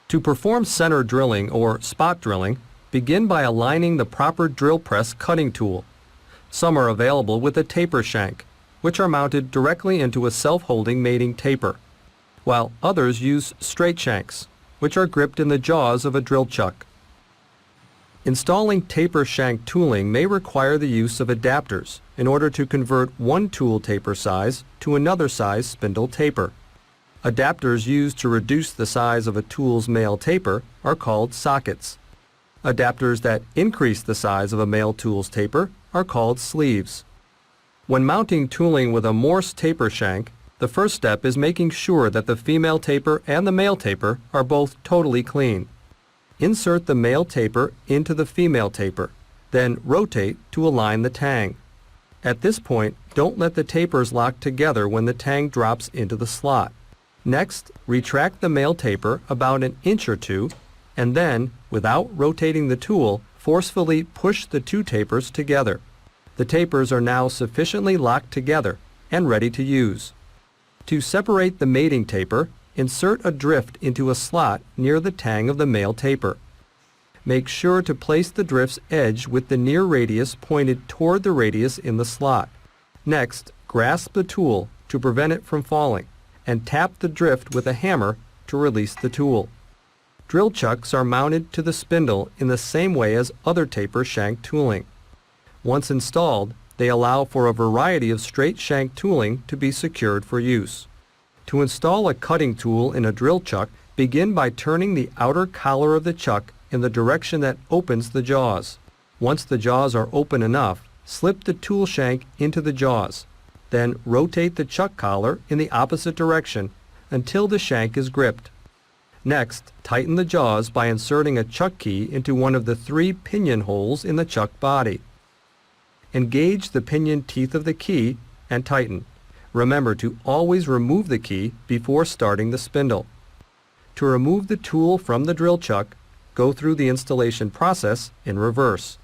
To perform center drilling or spot drilling, begin by aligning the proper drill press cutting tool. Some are available with a taper shank, which are mounted directly into a self-holding mating taper, while others use straight shanks, which are gripped in the jaws of a drill chuck. Installing taper shank tooling may require the use of adapters in order to convert one tool taper size to another size spindle taper. Adapters used to reduce the size of a tool's male taper are called sockets. Adapters that increase the size of a male tool's taper are called sleeves. When mounting tooling with a Morse taper shank, the first step is making sure that the female taper and the male taper are both totally clean. Insert the male taper into the female taper, then rotate to align the tang. At this point, don't let the tapers lock together when the tang drops into the slot. Next, retract the male taper about an inch or two, and then, without rotating the tool, forcefully push the two tapers together. The tapers are now sufficiently locked together and ready to use. To separate the mating taper, insert a drift into a slot near the tang of the male taper. Make sure to place the drift's edge with the near radius pointed toward the radius in the slot. Next, grasp the tool to prevent it from falling, and tap the drift with a hammer to release the tool. Drill chucks are mounted to the spindle in the same way as other taper shank tooling. Once installed, they allow for a variety of straight shank tooling to be secured for use. To install a cutting tool in a drill chuck, begin by turning the outer collar of the chuck in the direction that opens the jaws. Once the jaws are open enough, slip the tool shank into the jaws. Then rotate the chuck collar in the opposite direction until the shank is gripped. Next, tighten the jaws by inserting a chuck key into one of the 3 pinion holes in the chuck body. Engage the pinion teeth of the key and tighten. Remember to always remove the key before starting the spindle. To remove the tool from the drill chuck, go through the installation process in reverse.